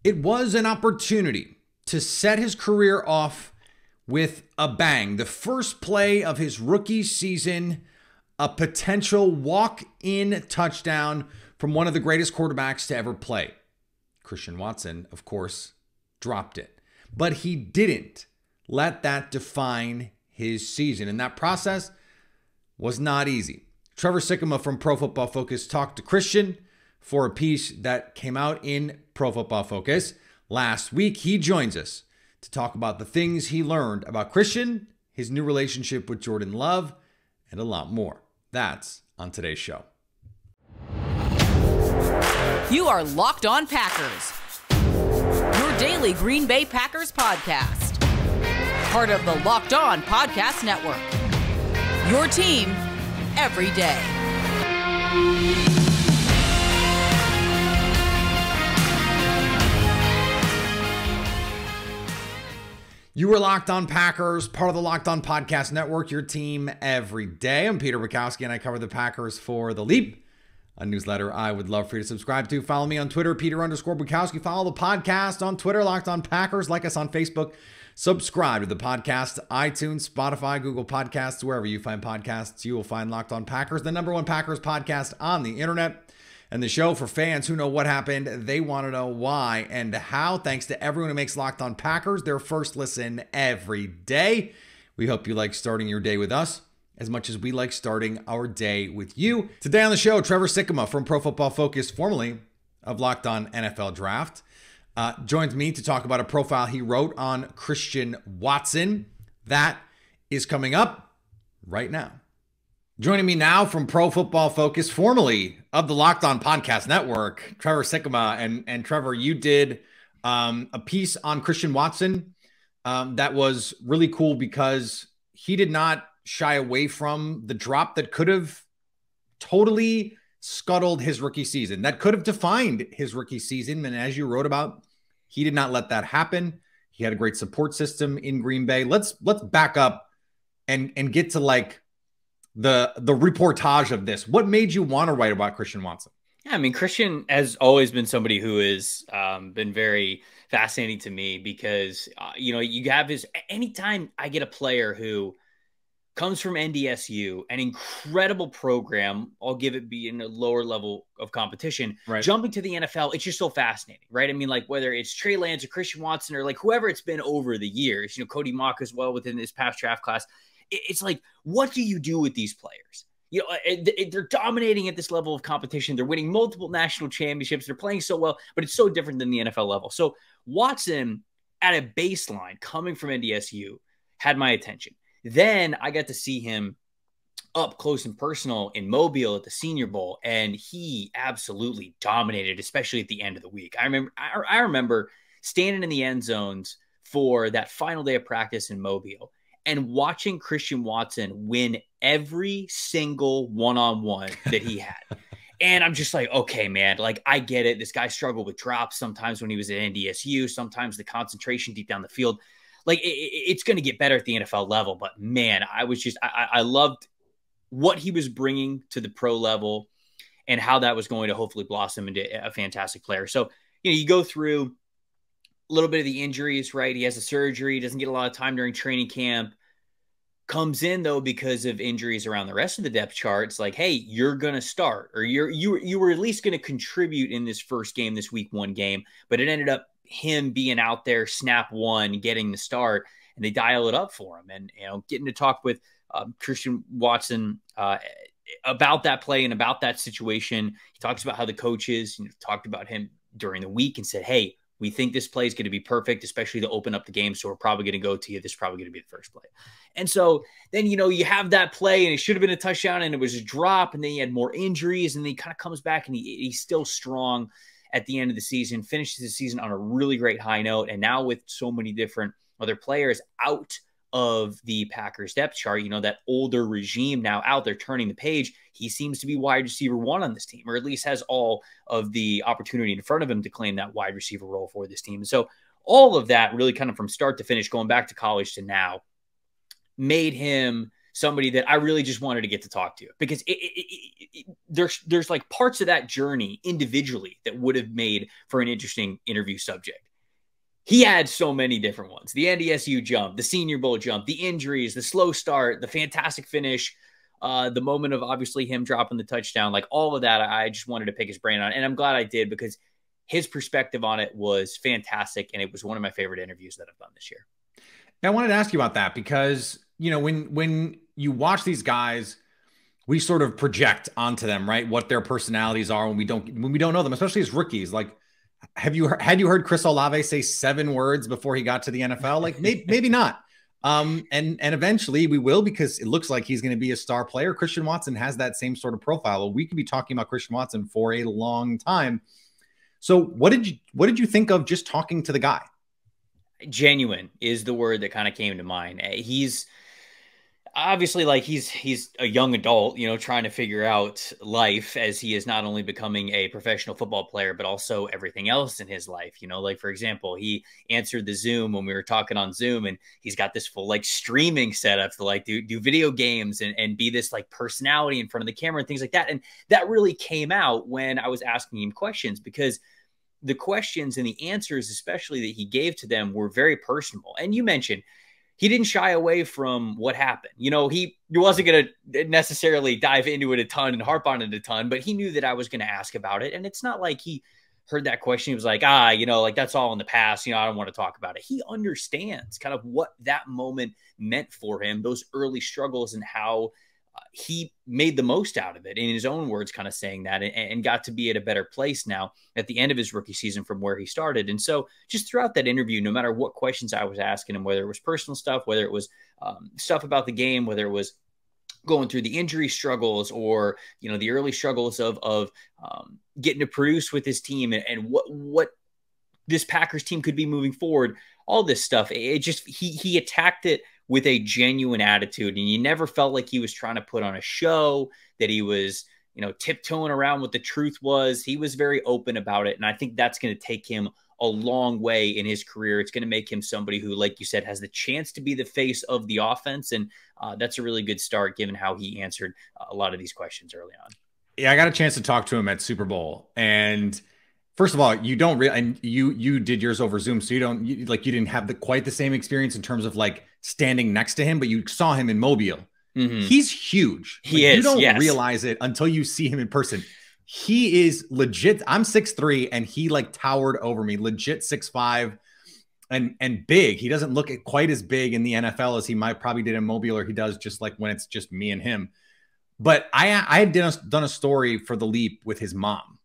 It was an opportunity to set his career off with a bang. The first play of his rookie season, a potential walk-in touchdown from one of the greatest quarterbacks to ever play. Christian Watson, of course, dropped it. But he didn't let that define his season. And that process was not easy. Trevor Sikemma from Pro Football Focus talked to Christian for a piece that came out in Pro Football Focus last week. He joins us to talk about the things he learned about Christian, his new relationship with Jordan Love, and a lot more. That's on today's show. You are Locked On Packers, your daily Green Bay Packers podcast. Part of the Locked On Podcast Network, your team every day. You are Locked On Packers, part of the Locked On Podcast Network, your team every day. I'm Peter Bukowski, and I cover the Packers for The Leap, a newsletter I would love for you to subscribe to. Follow me on Twitter, Peter_Bukowski. Follow the podcast on Twitter, Locked On Packers. Like us on Facebook. Subscribe to the podcast, iTunes, Spotify, Google Podcasts, wherever you find podcasts, you will find Locked On Packers, the #1 Packers podcast on the internet. And the show for fans who know what happened, they want to know why and how. Thanks to everyone who makes Locked On Packers their first listen every day. We hope you like starting your day with us as much as we like starting our day with you. Today on the show, Trevor Sikemma from Pro Football Focus, formerly of Locked On NFL Draft, joins me to talk about a profile he wrote on Christian Watson. That is coming up right now. Joining me now from Pro Football Focus, formerly of the Locked On Podcast Network, Trevor Sikemma. And Trevor, you did a piece on Christian Watson that was really cool because he did not shy away from the drop that could have totally scuttled his rookie season, that could have defined his rookie season. And as you wrote about, he did not let that happen. He had a great support system in Green Bay. Let's back up and get to like the reportage of this. What made you want to write about Christian Watson? Yeah, I mean, Christian has always been somebody who has been very fascinating to me because, you have his, anytime I get a player who comes from NDSU, an incredible program, I'll give it being a lower level of competition, right, jumping to the NFL, it's just so fascinating, right? I mean, like whether it's Trey Lance or Christian Watson or like whoever it's been over the years, Cody Mock as well within this past draft class. It's like, what do you do with these players? They're dominating at this level of competition. They're winning multiple national championships. They're playing so well, but it's so different than the NFL level. So Watson, at a baseline, coming from NDSU, had my attention. Then I got to see him up close and personal in Mobile at the Senior Bowl, and he absolutely dominated, especially at the end of the week. I remember standing in the end zones for that final day of practice in Mobile and watching Christian Watson win every single one-on-one that he had. And I'm just like, okay, man, like I get it. This guy struggled with drops sometimes when he was at NDSU, sometimes the concentration deep down the field. Like it's going to get better at the NFL level. But man, I loved what he was bringing to the pro level and how that was going to hopefully blossom into a fantastic player. So, you go through a little bit of the injuries, right? He has a surgery, doesn't get a lot of time during training camp, comes in though because of injuries around the rest of the depth chart. It's like, hey, you're going to start, or you were at least going to contribute in this first game, this week 1 game, but it ended up him being out there snap 1, getting the start, and they dial it up for him. And, getting to talk with Christian Watson about that play and about that situation. He talks about how the coaches talked about him during the week and said, hey, we think this play is going to be perfect, especially to open up the game. So we're probably going to go to you. This is probably going to be the first play. And so then, you have that play and it should have been a touchdown and it was a drop. And then he had more injuries and then he kind of comes back and he's still strong at the end of the season, finishes the season on a really great high note. And now with so many different other players out of the Packers depth chart, that older regime now out there turning the page, he seems to be wide receiver 1 on this team, or at least has all of the opportunity in front of him to claim that wide receiver role for this team. And so all of that really kind of from start to finish, going back to college to now, made him somebody that I really just wanted to get to talk to, because there's like parts of that journey individually that would have made for an interesting interview subject. He had so many different ones: the NDSU jump, the Senior Bowl jump, the injuries, the slow start, the fantastic finish, the moment of obviously him dropping the touchdown, like all of that. I just wanted to pick his brain on, and I'm glad I did, because his perspective on it was fantastic, and it was one of my favorite interviews that I've done this year. Now, I wanted to ask you about that because, you know, when you watch these guys, we sort of project onto them, right, what their personalities are when we don't know them, especially as rookies. Like, had you heard Chris Olave say 7 words before he got to the NFL? Like, maybe not. And eventually we will, because it looks like he's going to be a star player. Christian Watson has that same sort of profile. We could be talking about Christian Watson for a long time. So what did you think of just talking to the guy? Genuine is the word that kind of came to mind. He's obviously, like, he's a young adult, you know, trying to figure out life as he is not only becoming a professional football player, but also everything else in his life. You know, like, for example, he answered the Zoom when we were talking on Zoom, and he's got this full like streaming setup to like do video games and be this like personality in front of the camera and things like that. And that really came out when I was asking him questions, because the questions and the answers, especially that he gave to them, were very personal. And you mentioned he didn't shy away from what happened. You know, he wasn't going to necessarily dive into it a ton and harp on it a ton, but he knew that I was going to ask about it. And it's not like he heard that question. He was like, you know, like, that's all in the past. You know, I don't want to talk about it. He understands kind of what that moment meant for him, those early struggles, and how he made the most out of it, in his own words, kind of saying that, and got to be at a better place now at the end of his rookie season from where he started. And so just throughout that interview, no matter what questions I was asking him, whether it was personal stuff, whether it was stuff about the game, whether it was going through the injury struggles, or, you know, the early struggles of getting to produce with his team, and what this Packers team could be moving forward, all this stuff, it just, he attacked it with a genuine attitude, and you never felt like he was trying to put on a show, that he was, you know, tiptoeing around what the truth was. He was very open about it, and I think that's going to take him a long way in his career. It's going to make him somebody who, like you said, has the chance to be the face of the offense, and that's a really good start given how he answered a lot of these questions early on. Yeah, I got a chance to talk to him at Super Bowl, and first of all, you don't really, and you did yours over Zoom, so you didn't have quite the same experience in terms of like standing next to him, but you saw him in Mobile. Mm-hmm. He's huge. He is. You don't realize it until you see him in person. He is legit. I'm 6'3", and he like towered over me, legit 6'5", and big. He doesn't look quite as big in the NFL as he might probably did in Mobile, or he does just like when it's just me and him. But I had done a story for The Leap with his mom.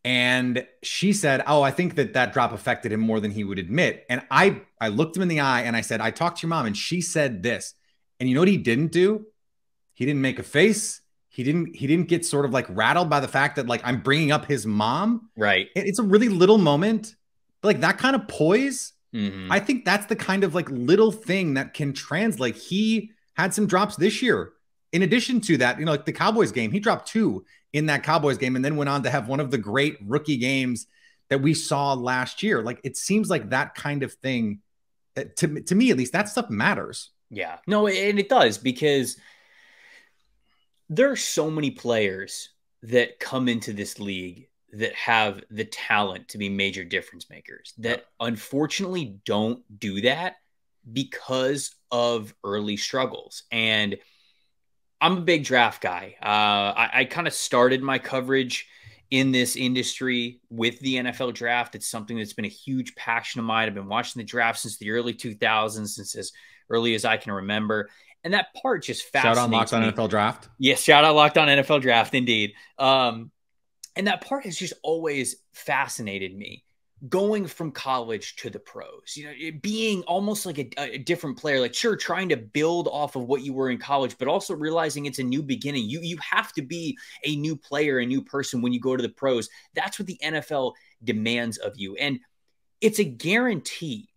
And she said, I think that drop affected him more than he would admit. And I looked him in the eye and I said, I talked to your mom, and she said this. And you know what he didn't do? He didn't make a face. He didn't get sort of like rattled by the fact that like I'm bringing up his mom. Right. It's a really little moment, but like that kind of poise. Mm-hmm. I think that's the kind of like little thing that can translate. He had some drops this year. In addition to that, you know, like the Cowboys game, he dropped 2 in that Cowboys game, and then went on to have one of the great rookie games that we saw last year. Like, it seems like that kind of thing, to me at least, that stuff matters. Yeah, no, and it does, because there are so many players that come into this league that have the talent to be major difference makers that unfortunately don't do that because of early struggles. And I'm a big draft guy. I kind of started my coverage in this industry with the NFL draft. It's something that's been a huge passion of mine. I've been watching the draft since the early 2000s, since as early as I can remember. And that part just fascinates me. Shout out Locked On NFL Draft. Yes, shout out Locked On NFL Draft, indeed. And that part has just always fascinated me. Going from college to the pros, you know, it being almost like a different player, like, sure, trying to build off of what you were in college, but also realizing it's a new beginning. You have to be a new player, a new person when you go to the pros. That's what the NFL demands of you. And it's a guarantee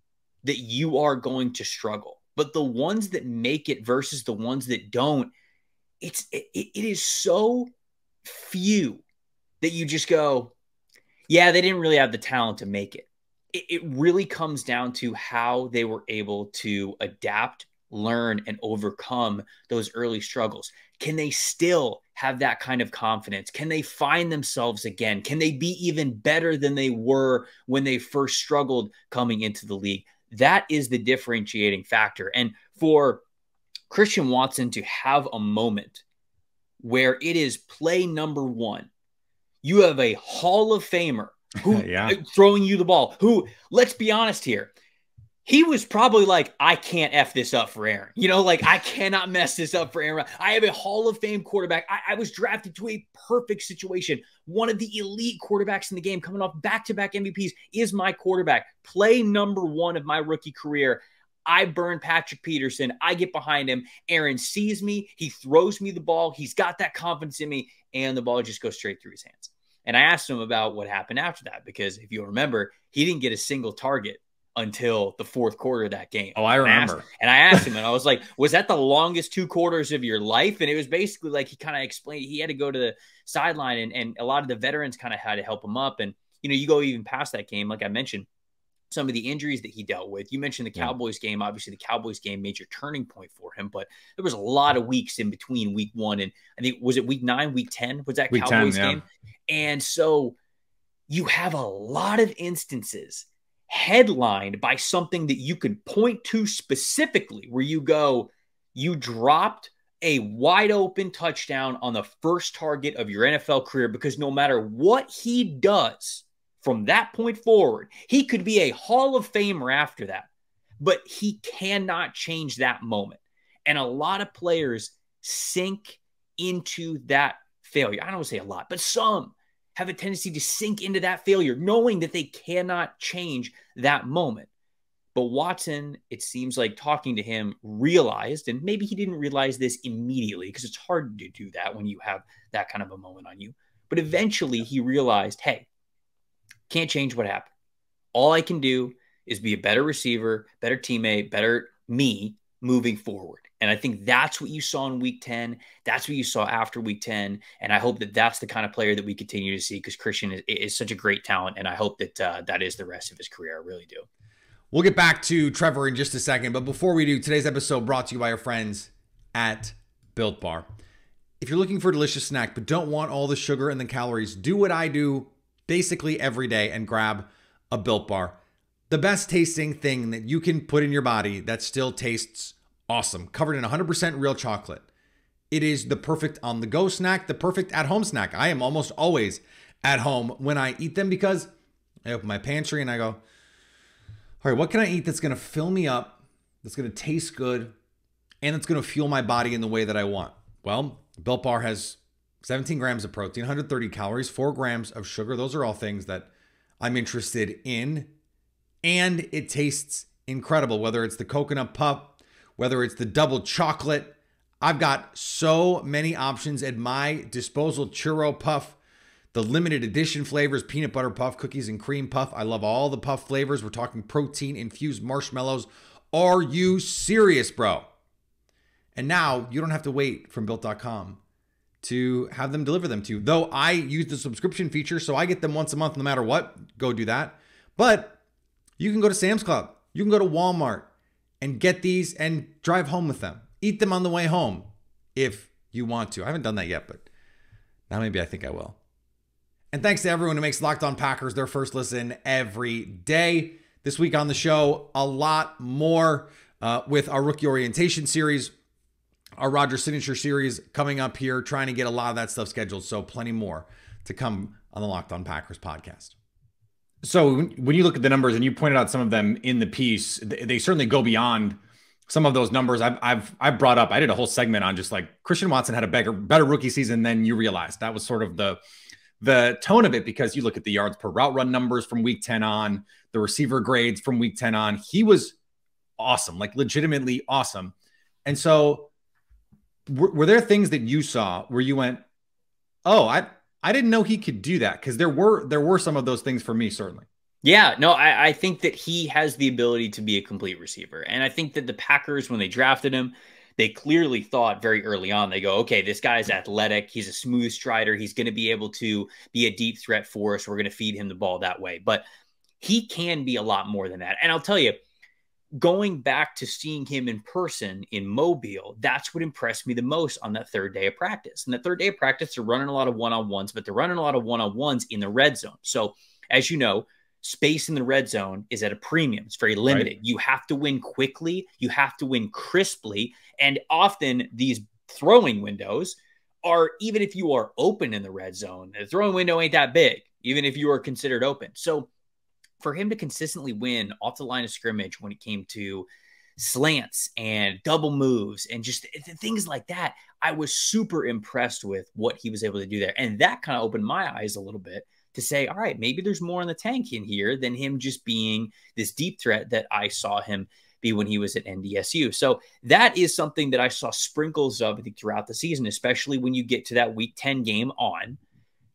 that you are going to struggle, but the ones that make it versus the ones that don't, it is so few that you just go, yeah, they didn't really have the talent to make it. It really comes down to how they were able to adapt learn and overcome those early struggles? Can they still have that kind of confidence? Can they find themselves again? Can they be even better than they were when they first struggled coming into the league? That is the differentiating factor. And for Christian Watson to have a moment where it is play number one, you have a Hall of Famer who throwing you the ball, who, let's be honest here, he was probably like, I can't F this up for Aaron. You know, like, I cannot mess this up for Aaron. I have a Hall of Fame quarterback. I was drafted to a perfect situation. One of the elite quarterbacks in the game, coming off back-to-back MVPs, is my quarterback. Play number one of my rookie career. I burn Patrick Peterson. I get behind him. Aaron sees me. He throws me the ball. He's got that confidence in me, and the ball just goes straight through his hands. And I asked him about what happened after that, because if you remember, he didn't get a single target until the fourth quarter of that game. Oh, I remember. And I asked him, and I was like, was that the longest 2 quarters of your life? And it was basically like, he kind of explained, he had to go to the sideline, and a lot of the veterans kind of had to help him up. And, you know, you go even past that game, like I mentioned, some of the injuries that he dealt with. You mentioned the Cowboys game. Obviously, the Cowboys game, major turning point for him, but there was a lot of weeks in between week 1 and I think, was it week 9, week 10? Was that week Cowboys 10, game? And so you have a lot of instances headlined by something that you can point to specifically, where you go, you dropped a wide open touchdown on the first target of your NFL career, because no matter what he does from that point forward, he could be a Hall of Famer after that, but he cannot change that moment. And a lot of players sink into that failure. I don't want to say a lot, but some have a tendency to sink into that failure, knowing that they cannot change that moment. But Watson, it seems like, talking to him, realized, and maybe he didn't realize this immediately, because it's hard to do that when you have that kind of a moment on you. But eventually he realized, hey, can't change what happened. All I can do is be a better receiver, better teammate, better me moving forward. And I think that's what you saw in week 10. That's what you saw after week 10. And I hope that that's the kind of player that we continue to see, because Christian is such a great talent. And I hope that that is the rest of his career. I really do. We'll get back to Trevor in just a second. But before we do, today's episode brought to you by our friends at Built Bar. If you're looking for a delicious snack but don't want all the sugar and the calories, do what I do basically every day and grab a Built Bar. The best tasting thing that you can put in your body that still tastes awesome, covered in 100% real chocolate. It is the perfect on-the-go snack, the perfect at-home snack. I am almost always at home when I eat them, because I open my pantry and I go, all right, what can I eat that's going to fill me up, that's going to taste good, and that's going to fuel my body in the way that I want? Well, Built Bar has 17 grams of protein, 130 calories, 4 grams of sugar. Those are all things that I'm interested in. And it tastes incredible, whether it's the coconut puff, whether it's the double chocolate. I've got so many options at my disposal. Churro puff, the limited edition flavors, peanut butter puff, cookies and cream puff. I love all the puff flavors. We're talking protein infused marshmallows. Are you serious, bro? And now you don't have to wait from Built.com to have them deliver them to you. Though I use the subscription feature, so I get them once a month no matter what. Go do that. But you can go to Sam's Club. You can go to Walmart and get these and drive home with them. Eat them on the way home if you want to. I haven't done that yet, but now maybe I think I will. And thanks to everyone who makes Locked On Packers their first listen every day. This week on the show, a lot more with our rookie orientation series, our Rodgers signature series coming up here, trying to get a lot of that stuff scheduled. So plenty more to come on the Locked On Packers podcast. So when you look at the numbers, and you pointed out some of them in the piece, they certainly go beyond some of those numbers. I've brought up, I did a whole segment on just like Christian Watson had a better rookie season than you realized. That was sort of the tone of it, because you look at the yards per route run numbers from week 10 on, the receiver grades from week 10 on. He was awesome, like legitimately awesome. And so were there things that you saw where you went, oh, I didn't know he could do that? Because there were some of those things for me, certainly. Yeah, no, I think that he has the ability to be a complete receiver. And I think that the Packers, when they drafted him, they clearly thought very early on, they go, okay, this guy's athletic. He's a smooth strider. He's going to be able to be a deep threat for us. We're going to feed him the ball that way. But he can be a lot more than that. And I'll tell you, going back to seeing him in person in Mobile, that's what impressed me the most on that third day of practice. And the third day of practice, they're running a lot of one-on-ones, but they're running a lot of one-on-ones in the red zone. So as you know, space in the red zone is at a premium. It's very limited. Right. You have to win quickly. You have to win crisply. And often these throwing windows are, even if you are open in the red zone, the throwing window ain't that big, even if you are considered open. So for him to consistently win off the line of scrimmage when it came to slants and double moves and just things like that, I was super impressed with what he was able to do there. And that kind of opened my eyes a little bit to say, all right, maybe there's more in the tank in here than him just being this deep threat that I saw him be when he was at NDSU. So that is something that I saw sprinkles of, I think, throughout the season, especially when you get to that week 10 game on.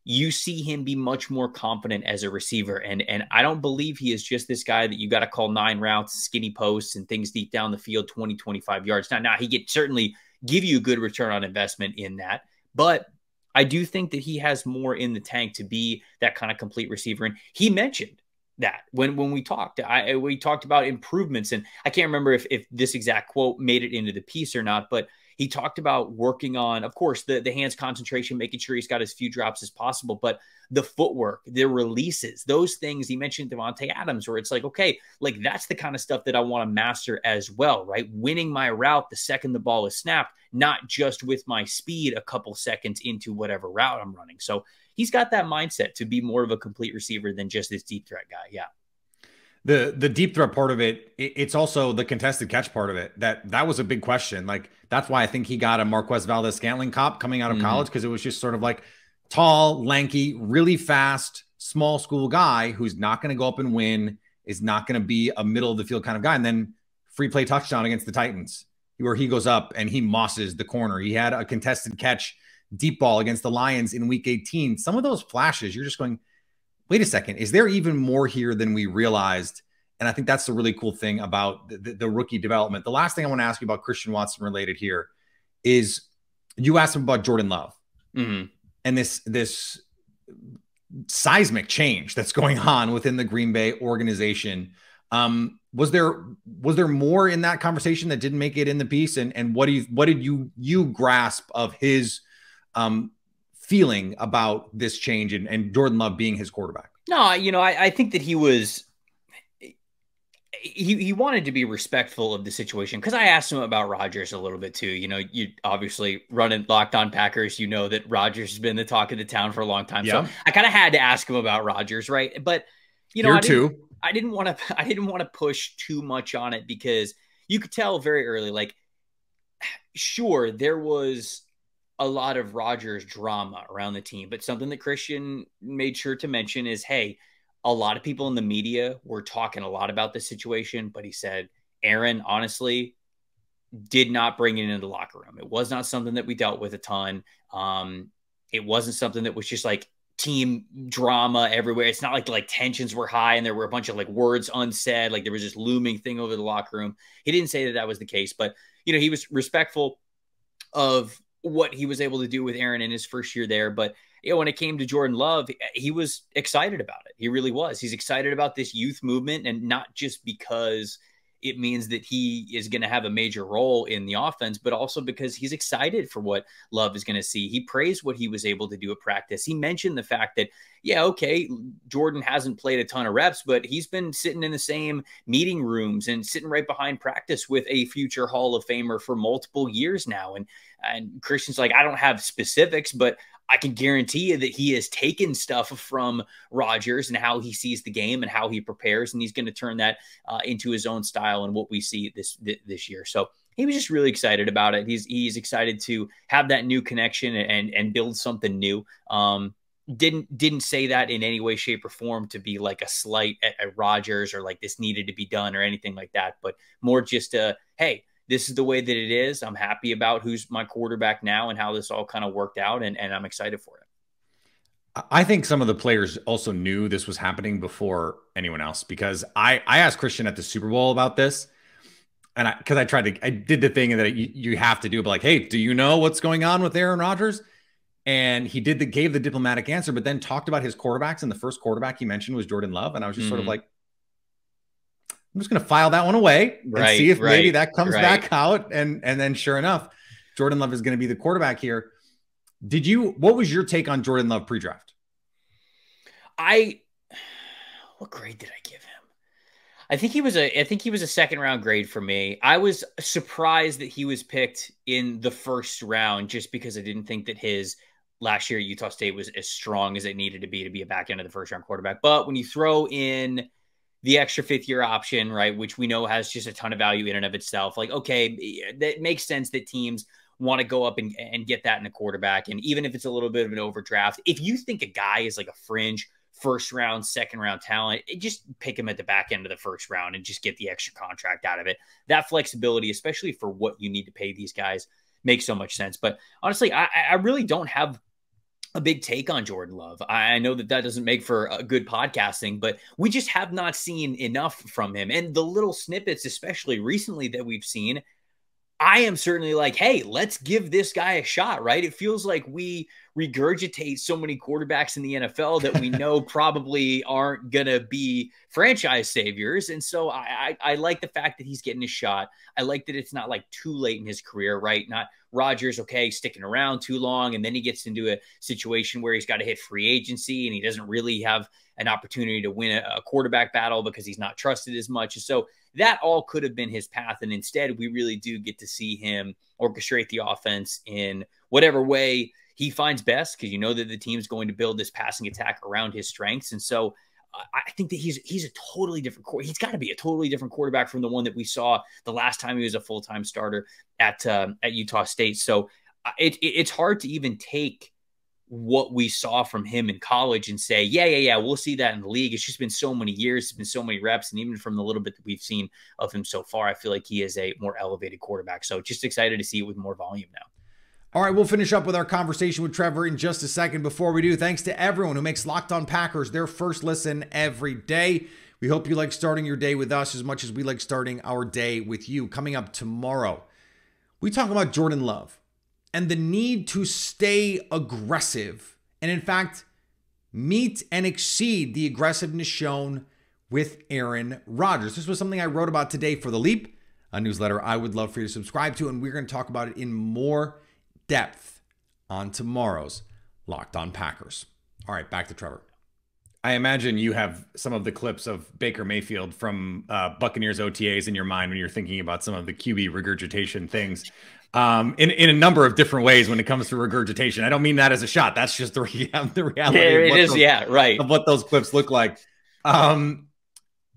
You see him be much more confident as a receiver. And I don't believe he is just this guy that you got to call 9 routes, skinny posts, and things deep down the field, 20, 25 yards. Now he could certainly give you a good return on investment in that. But I do think that he has more in the tank to be that kind of complete receiver. And he mentioned that when we talked, we talked about improvements. And I can't remember if this exact quote made it into the piece or not, but he talked about working on, of course, the hands concentration, making sure he's got as few drops as possible, but the footwork, the releases, those things. He mentioned Devontae Adams, where it's like, okay, like that's the kind of stuff that I want to master as well, right? Winning my route the second the ball is snapped, not just with my speed a couple seconds into whatever route I'm running. So he's got that mindset to be more of a complete receiver than just this deep threat guy. Yeah. The deep threat part of it's also the contested catch part of it. That was a big question. Like, that's why I think he got a Marquez Valdez-Scantling cop coming out of college, because it was just sort of like tall, lanky, really fast, small school guy who's not going to go up and win, is not going to be a middle of the field kind of guy. And then free play touchdown against the Titans, where he goes up and he mosses the corner. He had a contested catch deep ball against the Lions in week 18. Some of those flashes, you're just going, wait a second, is there even more here than we realized? And I think that's the really cool thing about the rookie development. The last thing I want to ask you about Christian Watson related here is, you asked him about Jordan Love and this seismic change that's going on within the Green Bay organization. Was there more in that conversation that didn't make it in the piece? And what did you grasp of his feeling about this change and Jordan Love being his quarterback? No, I think that he wanted to be respectful of the situation, because I asked him about Rodgers a little bit too. You obviously running Locked On Packers, that Rodgers has been the talk of the town for a long time. Yeah. So I kind of had to ask him about Rodgers, right? But I didn't want to push too much on it, because you could tell very early, like, sure, there was a lot of Rodgers drama around the team, but something that Christian made sure to mention is, hey, a lot of people in the media were talking a lot about this situation, but he said, Aaron, honestly, did not bring it into the locker room. It was not something that we dealt with a ton. It wasn't something that was just like team drama everywhere. It's not like tensions were high and there were a bunch of like words unsaid, like there was this looming thing over the locker room. He didn't say that was the case, but he was respectful of what he was able to do with Aaron in his first year there. But when it came to Jordan Love, he was excited about it. He really was. He's excited about this youth movement, and not just because it means that he is going to have a major role in the offense, but also because he's excited for what Love is going to see. He praised what he was able to do at practice. He mentioned the fact that, yeah, okay, Jordan hasn't played a ton of reps, but he's been sitting in the same meeting rooms and sitting right behind practice with a future Hall of Famer for multiple years now. And Christian's like, I don't have specifics, but I can guarantee you that he has taken stuff from Rodgers and how he sees the game and how he prepares, and he's going to turn that into his own style and what we see this year. So he was just really excited about it. He's excited to have that new connection and build something new. Didn't say that in any way, shape, or form to be like a slight at Rodgers or like this needed to be done or anything like that, but more just hey, this is the way that it is. I'm happy about who's my quarterback now and how this all kind of worked out, and I'm excited for it. I think some of the players also knew this was happening before anyone else, because I asked Christian at the Super Bowl about this, and I did the thing that you have to do, but like, hey, do you know what's going on with Aaron Rodgers? And he gave the diplomatic answer, but then talked about his quarterbacks, and the first quarterback he mentioned was Jordan Love, and I was just sort of like, I'm just going to file that one away and see if maybe that comes back out. And then sure enough, Jordan Love is going to be the quarterback here. What was your take on Jordan Love pre-draft? What grade did I give him? I think he was a second round grade for me. I was surprised that he was picked in the first round just because I didn't think that his last year at Utah State was as strong as it needed to be a back end of the first round quarterback. But when you throw in the extra fifth year option, right, which we know has just a ton of value in and of itself, like, okay, that makes sense that teams want to go up and get that in a quarterback. And even if it's a little bit of an overdraft, if you think a guy is like a fringe first round, second round talent, just pick him at the back end of the first round and just get the extra contract out of it. That flexibility, especially for what you need to pay these guys, makes so much sense. But honestly, I really don't have a big take on Jordan Love. I know that doesn't make for a good podcasting, but we just have not seen enough from him. And the little snippets, especially recently that we've seen, I am certainly like, hey, let's give this guy a shot, right? It feels like we regurgitate so many quarterbacks in the NFL that we know probably aren't going to be franchise saviors. And so I like the fact that he's getting a shot. I like that it's not like too late in his career, right? Not Rodgers, okay, sticking around too long, and then he gets into a situation where he's got to hit free agency and he doesn't really have an opportunity to win a quarterback battle because he's not trusted as much. So that all could have been his path. And instead, we really do get to see him orchestrate the offense in whatever way he finds best, because you know that the team's going to build this passing attack around his strengths. And so I think that he's a totally different – he's got to be a totally different quarterback from the one that we saw the last time he was a full-time starter at Utah State. So it's hard to even take what we saw from him in college and say, yeah, we'll see that in the league. It's just been so many years, it's been so many reps, and even from the little bit that we've seen of him so far, I feel like he is a more elevated quarterback. So just excited to see it with more volume now. All right, we'll finish up with our conversation with Trevor in just a second. Before we do, thanks to everyone who makes Locked On Packers their first listen every day. We hope you like starting your day with us as much as we like starting our day with you. Coming up tomorrow, we talk about Jordan Love and the need to stay aggressive and, in fact, meet and exceed the aggressiveness shown with Aaron Rodgers. This was something I wrote about today for The Leap, a newsletter I would love for you to subscribe to, and we're going to talk about it in more depth on tomorrow's Locked On Packers. All right, back to Trevor. I imagine you have some of the clips of Baker Mayfield from Buccaneers OTAs in your mind when you're thinking about some of the QB regurgitation things in a number of different ways when it comes to regurgitation. I don't mean that as a shot. That's just the reality of what those clips look like.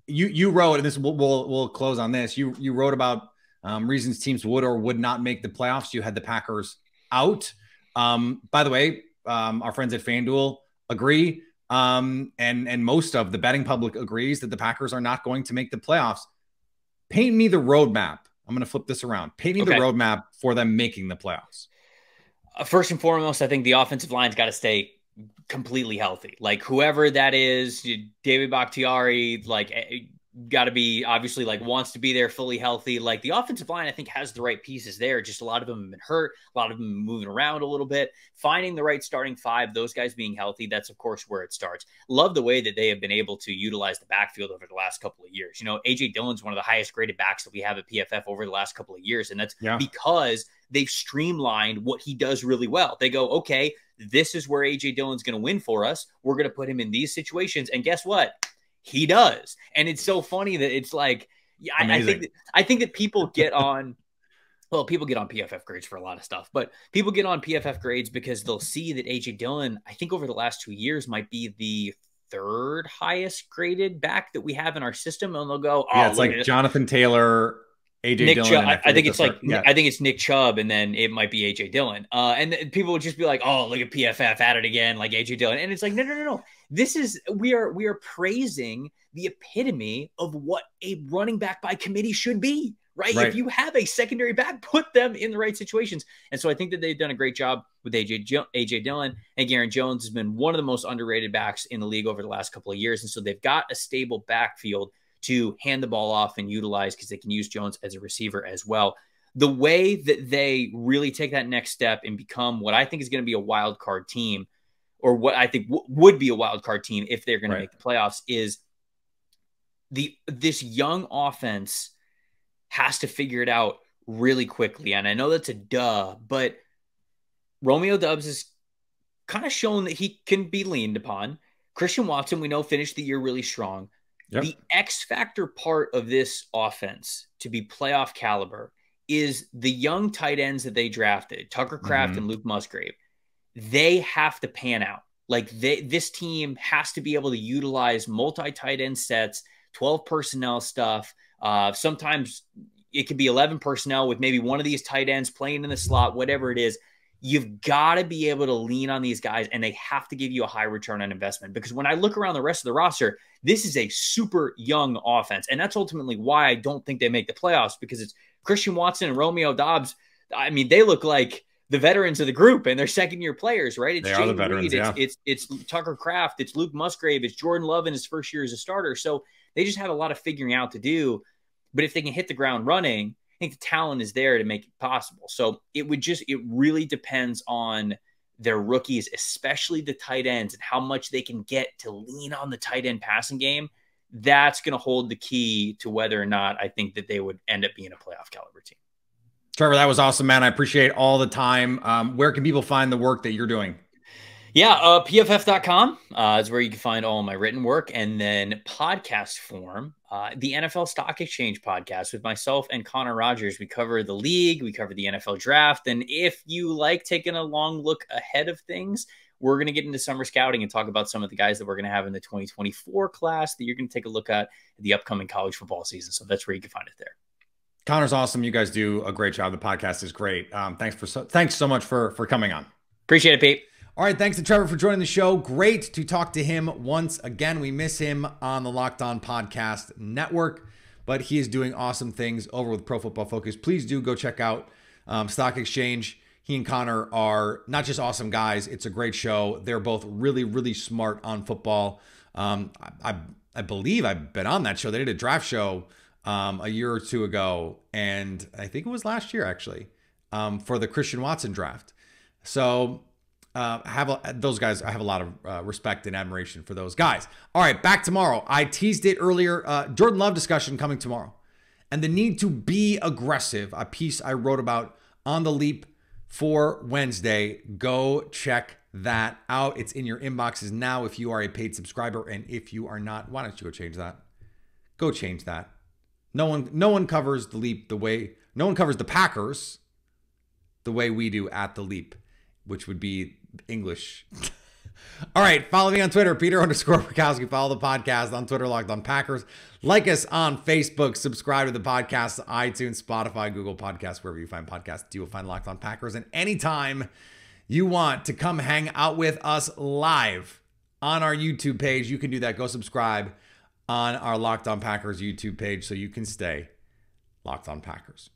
You wrote, and this we'll close on this. You wrote about reasons teams would or would not make the playoffs. You had the Packers out. By the way, our friends at FanDuel agree. And most of the betting public agrees that the Packers are not going to make the playoffs. Paint me the roadmap. I'm going to flip this around. Paint me the roadmap for them making the playoffs. First and foremost, I think the offensive line's got to stay completely healthy. Like whoever that is, David Bakhtiari, like got to be obviously like wants to be there fully healthy. Like the offensive line, I think has the right pieces there. Just a lot of them have been hurt. A lot of them moving around a little bit, finding the right starting five, those guys being healthy. That's of course where it starts. Love the way that they have been able to utilize the backfield over the last couple of years. You know, AJ Dillon's one of the highest graded backs that we have at PFF over the last couple of years. And that's because they've streamlined what he does really well. They go, okay, this is where AJ Dillon's going to win for us. We're going to put him in these situations. And guess what? He does. And it's so funny that it's like, I think that people get on, well, people get on PFF grades for a lot of stuff, but people get on PFF grades because they'll see that AJ Dillon, I think over the last 2 years might be the third highest graded back that we have in our system. And they'll go, oh, it's like Jonathan Taylor, AJ Nick Dillon. Chubb. I think it's like, I think it's Nick Chubb, and then it might be AJ Dillon. And people would just be like, oh, look at PFF at it again, like AJ Dillon. And it's like, no. We are praising the epitome of what a running back by committee should be, right? If you have a secondary back, put them in the right situations. And so I think that they've done a great job with AJ Dillon, and Aaron Jones has been one of the most underrated backs in the league over the last couple of years. And so they've got a stable backfield to hand the ball off and utilize, because they can use Jones as a receiver as well. The way that they really take that next step and become what I think is going to be a wild card team, or what I think would be a wild card team if they're going to make the playoffs, is this young offense has to figure it out really quickly. And I know that's a duh, but Romeo Doubs has kind of shown that he can be leaned upon. Christian Watson, we know, finished the year really strong. Yep. The X factor part of this offense to be playoff caliber is the young tight ends that they drafted, Tucker Kraft and Luke Musgrave. They have to pan out. Like this team has to be able to utilize multi-tight end sets, 12 personnel stuff. Sometimes it could be 11 personnel with maybe one of these tight ends playing in the slot, whatever it is. You've got to be able to lean on these guys, and they have to give you a high return on investment. Because when I look around the rest of the roster, this is a super young offense. And that's ultimately why I don't think they make the playoffs, because it's Christian Watson and Romeo Doubs. I mean, they look like the veterans of the group, and they're second-year players, right? It's they are the veterans, Reed, it's Tucker Kraft, it's Luke Musgrave, it's Jordan Love in his first year as a starter. So they just have a lot of figuring out to do. But if they can hit the ground running, I think the talent is there to make it possible. So it really depends on their rookies, especially the tight ends, and how much they can get to lean on the tight end passing game. That's going to hold the key to whether or not I think that they would end up being a playoff caliber team. Trevor, that was awesome, man. I appreciate all the time. Where can people find the work that you're doing? Yeah, pff.com is where you can find all my written work, and then podcast form, the NFL Stock Exchange podcast with myself and Connor Rogers. We cover the league, we cover the NFL draft, and if you like taking a long look ahead of things, we're going to get into summer scouting and talk about some of the guys that we're going to have in the 2024 class that you're going to take a look at the upcoming college football season. So that's where you can find it there. Connor's awesome. You guys do a great job. The podcast is great. Thanks so much for coming on. Appreciate it, Pete. All right, thanks to Trevor for joining the show. Great to talk to him once again. We miss him on the Locked On Podcast Network, but he is doing awesome things over with Pro Football Focus. Please do go check out Stock Exchange. He and Connor are not just awesome guys. It's a great show. They're both really, really smart on football. I believe I've been on that show. They did a draft show a year or two ago, and I think it was last year actually, for the Christian Watson draft. So those guys, I have a lot of respect and admiration for those guys. All right, back tomorrow. I teased it earlier. Jordan Love discussion coming tomorrow, and the need to be aggressive. A piece I wrote about on the Leap for Wednesday. Go check that out. It's in your inboxes now if you are a paid subscriber, and if you are not, why don't you go change that? Go change that. No one covers the Leap no one covers the Packers the way we do at the Leap, which would be English. All right. Follow me on Twitter, Peter_Bukowski. Follow the podcast on Twitter, Locked On Packers. Like us on Facebook. Subscribe to the podcast, iTunes, Spotify, Google Podcasts, wherever you find podcasts. You will find Locked On Packers. And anytime you want to come hang out with us live on our YouTube page, you can do that. Go subscribe on our Locked On Packers YouTube page so you can stay Locked On Packers.